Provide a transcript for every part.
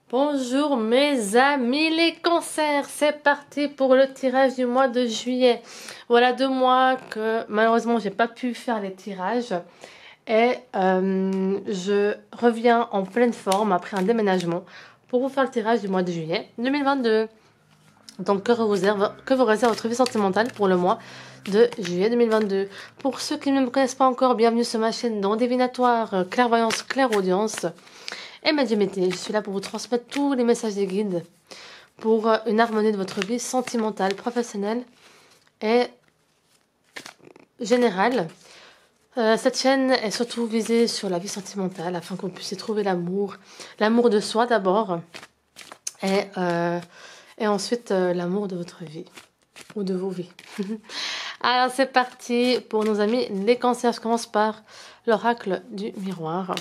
Bonjour mes amis les cancers, c'est parti pour le tirage du mois de juillet. Voilà 2 mois que malheureusement j'ai pas pu faire les tirages et je reviens en pleine forme après un déménagement pour vous faire le tirage du mois de juillet 2022. Donc que vous réserve votre vie sentimentale pour le mois de juillet 2022. Pour ceux qui ne me connaissent pas encore, bienvenue sur ma chaîne Don Divinatoire, clairvoyance, clairaudience et médiumnité. Je suis là pour vous transmettre tous les messages des guides pour une harmonie de votre vie sentimentale, professionnelle et générale. Cette chaîne est surtout visée sur la vie sentimentale afin que vous puissiez trouver l'amour de soi d'abord et ensuite l'amour de votre vie ou de vos vies. Alors c'est parti pour nos amis les cancers. Je commence par l'oracle du miroir.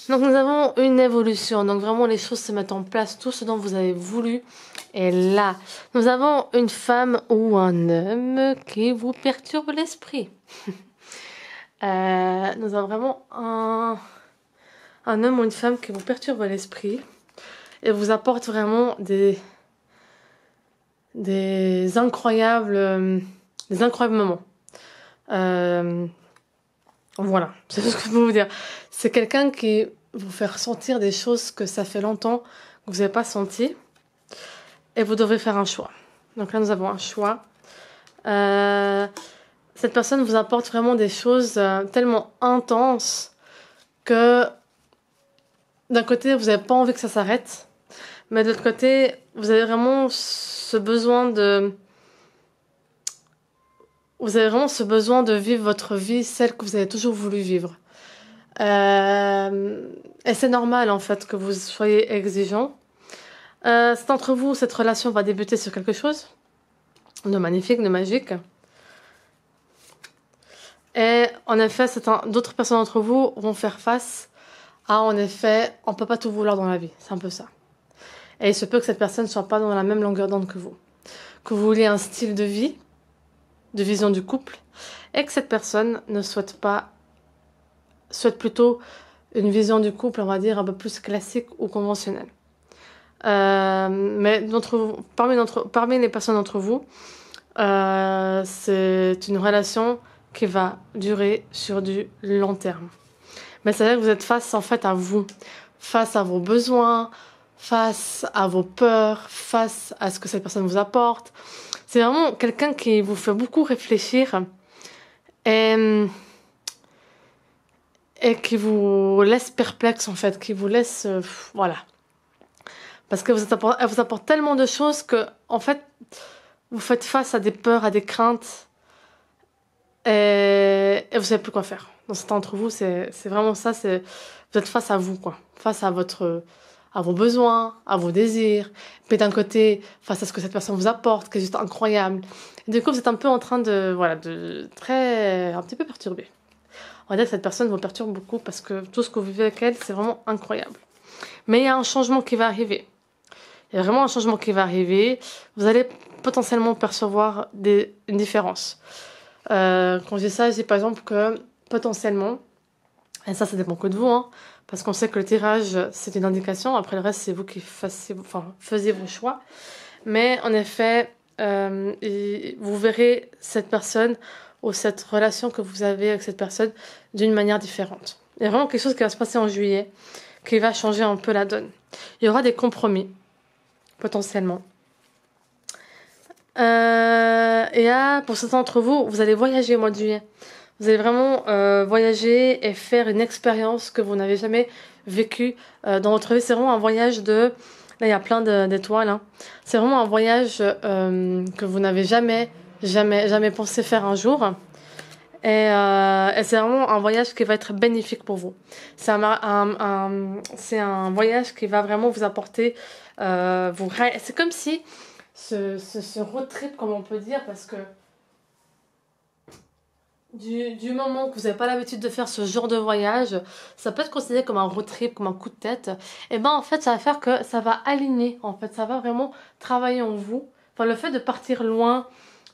Donc nous avons une évolution, donc vraiment les choses se mettent en place, tout ce dont vous avez voulu est là. Nous avons une femme ou un homme qui vous perturbe l'esprit. Nous avons vraiment un homme ou une femme qui vous perturbe l'esprit et vous apporte vraiment des incroyables moments. Voilà, c'est tout ce que je peux vous dire. C'est quelqu'un qui vous fait ressentir des choses que ça fait longtemps que vous n'avez pas senti. Et vous devez faire un choix. Donc là, nous avons un choix. Cette personne vous apporte vraiment des choses tellement intenses que d'un côté, vous n'avez pas envie que ça s'arrête. Mais de l'autre côté, vous avez vraiment ce besoin de... Vous avez vraiment ce besoin de vivre votre vie, celle que vous avez toujours voulu vivre. Et c'est normal en fait que vous soyez exigeant. C'est entre vous, cette relation va débuter sur quelque chose de magnifique, de magique. Et en effet, d'autres personnes d'entre vous vont faire face à, en effet, on peut pas tout vouloir dans la vie. C'est un peu ça. Et il se peut que cette personne ne soit pas dans la même longueur d'onde que vous. Que vous vouliez un style de vie, de vision du couple, et que cette personne ne souhaite plutôt une vision du couple, on va dire, un peu plus classique ou conventionnelle. Mais parmi les personnes d'entre vous, c'est une relation qui va durer sur du long terme. Mais c'est-à-dire que vous êtes face en fait à vous, face à vos besoins, face à vos peurs, face à ce que cette personne vous apporte. C'est vraiment quelqu'un qui vous fait beaucoup réfléchir et qui vous laisse perplexe en fait, qui vous laisse... voilà. Parce que elle vous apporte tellement de choses que, en fait, vous faites face à des peurs, à des craintes et vous savez plus quoi faire. Dans certains d'entre vous, c'est vraiment ça, vous êtes face à vous, quoi. Face à vos besoins, à vos désirs. Puis d'un côté, face à ce que cette personne vous apporte, qui est juste incroyable. Et du coup, vous êtes un peu en train un petit peu perturbé. On va dire que cette personne vous perturbe beaucoup parce que tout ce que vous vivez avec elle, c'est vraiment incroyable. Mais il y a un changement qui va arriver. Il y a vraiment un changement qui va arriver. Vous allez potentiellement percevoir une différence. Quand je dis ça, je dis par exemple que potentiellement, et ça dépend que de vous, hein, parce qu'on sait que le tirage, c'est une indication. Après le reste, c'est vous qui faisiez vos choix. Mais en effet, vous verrez cette personne ou cette relation que vous avez avec cette personne d'une manière différente. Il y a vraiment quelque chose qui va se passer en juillet qui va changer un peu la donne. Il y aura des compromis, potentiellement. Pour certains d'entre vous, vous allez voyager au mois de juillet. Vous allez vraiment voyager et faire une expérience que vous n'avez jamais vécue dans votre vie. C'est vraiment un voyage de... Là, il y a plein d'étoiles. Hein. C'est vraiment un voyage que vous n'avez jamais pensé faire un jour. Et c'est vraiment un voyage qui va être bénéfique pour vous. C'est un voyage qui va vraiment vous apporter... c'est comme si ce road trip, comme on peut dire, parce que du moment que vous n'avez pas l'habitude de faire ce genre de voyage, ça peut être considéré comme un road trip, comme un coup de tête. Et ben en fait, ça va faire que ça va aligner. En fait, ça va vraiment travailler en vous. Enfin, le fait de partir loin,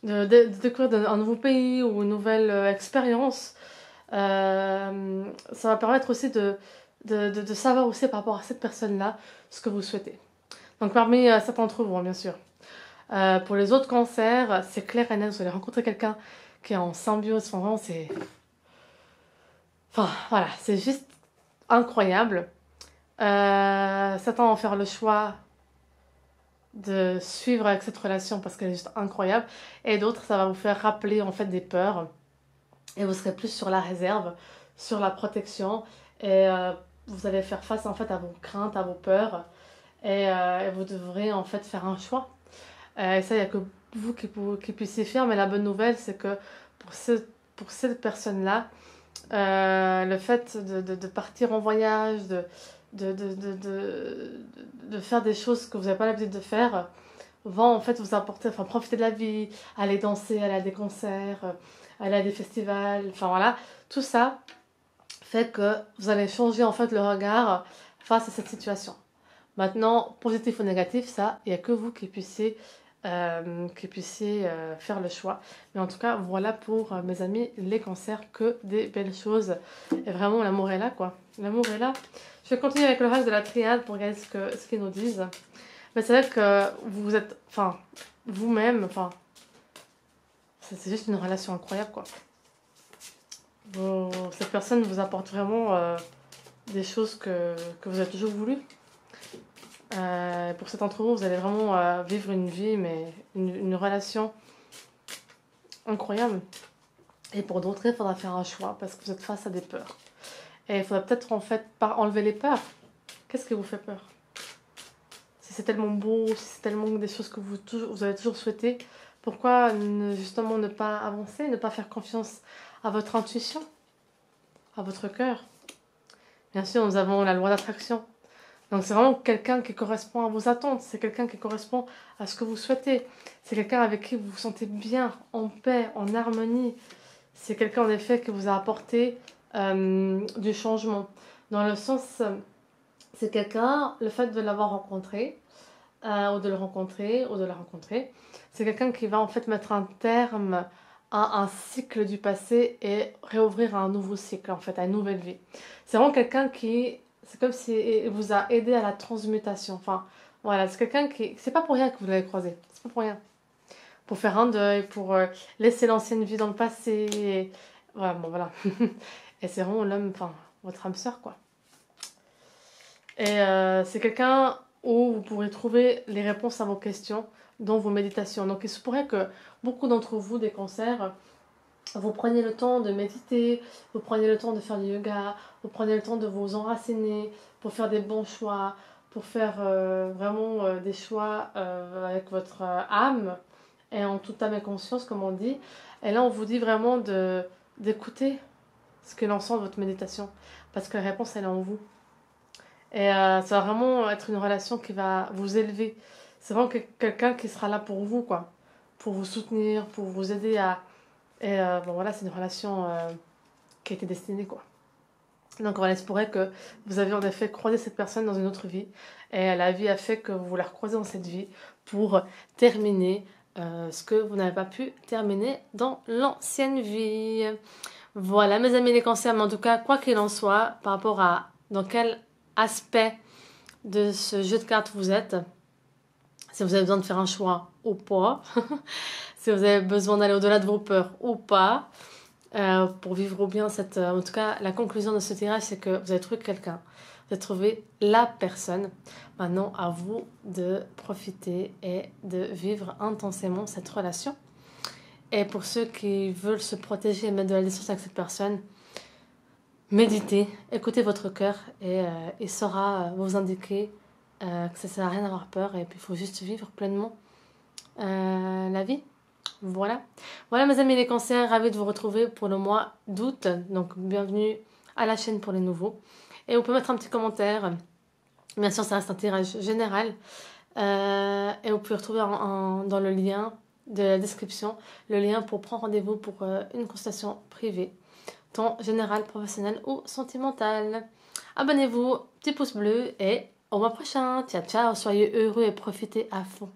de découvrir un nouveau pays ou une nouvelle expérience, ça va permettre aussi de savoir aussi par rapport à cette personne-là ce que vous souhaitez. Donc parmi certains d'entre vous, hein, bien sûr. Pour les autres cancers, c'est clair et net, vous allez rencontrer quelqu'un qui est en symbiose, enfin, vraiment, c'est... Enfin, voilà, c'est juste incroyable. Certains vont faire le choix de suivre avec cette relation parce qu'elle est juste incroyable, et d'autres, ça va vous faire rappeler en fait des peurs, et vous serez plus sur la réserve, sur la protection, et vous allez faire face en fait à vos craintes, à vos peurs, et vous devrez en fait faire un choix. Et ça, il n'y a que vous qui puissiez faire, mais la bonne nouvelle, c'est que pour cette personne-là, le fait de partir en voyage, de, de, de, de faire des choses que vous n'avez pas l'habitude de faire, va en fait vous apporter, enfin profiter de la vie, aller danser, aller à des concerts, aller à des festivals, enfin voilà, tout ça fait que vous allez changer en fait le regard face à cette situation. Maintenant, positif ou négatif, ça, il n'y a que vous qui puissiez faire le choix. Mais en tout cas, voilà pour mes amis les cancers, que des belles choses. Et vraiment, l'amour est là, quoi. L'amour est là. Je vais continuer avec le reste de la triade pour regarder ce qu'ils nous disent. Mais c'est vrai que vous êtes, enfin, vous-même, enfin, c'est juste une relation incroyable, quoi. Cette personne vous apporte vraiment des choses que vous avez toujours voulu. Pour certains d'entre vous, vous allez vraiment vivre une vie, mais une relation incroyable. Et pour d'autres, il faudra faire un choix parce que vous êtes face à des peurs. Et il faudra peut-être en fait enlever les peurs. Qu'est-ce qui vous fait peur? Si c'est tellement beau, si c'est tellement des choses que vous avez toujours souhaité, pourquoi justement ne pas avancer, ne pas faire confiance à votre intuition, à votre cœur? Bien sûr, nous avons la loi d'attraction. Donc c'est vraiment quelqu'un qui correspond à vos attentes, c'est quelqu'un qui correspond à ce que vous souhaitez, c'est quelqu'un avec qui vous vous sentez bien, en paix, en harmonie. C'est quelqu'un en effet qui vous a apporté du changement. Dans le sens, c'est quelqu'un, le fait de l'avoir rencontré, ou de le rencontrer, ou de la rencontrer, c'est quelqu'un qui va en fait mettre un terme à un cycle du passé et réouvrir un nouveau cycle, en fait, à une nouvelle vie. C'est vraiment quelqu'un qui... C'est comme s'il vous a aidé à la transmutation. Enfin, voilà, c'est quelqu'un qui... C'est pas pour rien que vous l'avez croisé. C'est pas pour rien. Pour faire un deuil, pour laisser l'ancienne vie dans le passé. Et... Voilà, bon, voilà. Et c'est vraiment l'homme, enfin, votre âme sœur, quoi. Et c'est quelqu'un où vous pourrez trouver les réponses à vos questions dans vos méditations. Donc il se pourrait que beaucoup d'entre vous, des cancers, vous preniez le temps de méditer, vous preniez le temps de faire du yoga, vous prenez le temps de vous enraciner pour faire des bons choix, pour faire vraiment des choix avec votre âme et en toute âme et conscience, comme on dit. Et là, on vous dit vraiment d'écouter ce que l'on sent de votre méditation, parce que la réponse, elle est en vous. Et ça va vraiment être une relation qui va vous élever. C'est vraiment quelqu'un qui sera là pour vous, quoi. Pour vous soutenir, pour vous aider à... Et bon voilà, c'est une relation qui a été destinée, quoi. Donc voilà, il se pourrait que vous avez en effet croisé cette personne dans une autre vie. Et la vie a fait que vous la recroisez dans cette vie pour terminer ce que vous n'avez pas pu terminer dans l'ancienne vie. Voilà mes amis les cancers, mais en tout cas, quoi qu'il en soit, par rapport à dans quel aspect de ce jeu de cartes vous êtes, si vous avez besoin de faire un choix ou pas, si vous avez besoin d'aller au-delà de vos peurs ou pas, pour vivre au bien cette... en tout cas, la conclusion de ce tirage, c'est que vous avez trouvé quelqu'un, vous avez trouvé la personne. Maintenant, à vous de profiter et de vivre intensément cette relation. Et pour ceux qui veulent se protéger et mettre de la distance avec cette personne, méditez, écoutez votre cœur et il saura vous indiquer que ça ne sert à rien d'avoir peur et puis il faut juste vivre pleinement la vie. Voilà. Voilà mes amis les cancers, ravis de vous retrouver pour le mois d'août. Donc bienvenue à la chaîne pour les nouveaux. Et vous pouvez mettre un petit commentaire. Bien sûr, ça reste un tirage général. Et vous pouvez retrouver dans le lien de la description le lien pour prendre rendez-vous pour une consultation privée, tant général, professionnel ou sentimental. Abonnez-vous, petit pouce bleu et au mois prochain. Ciao, ciao, soyez heureux et profitez à fond.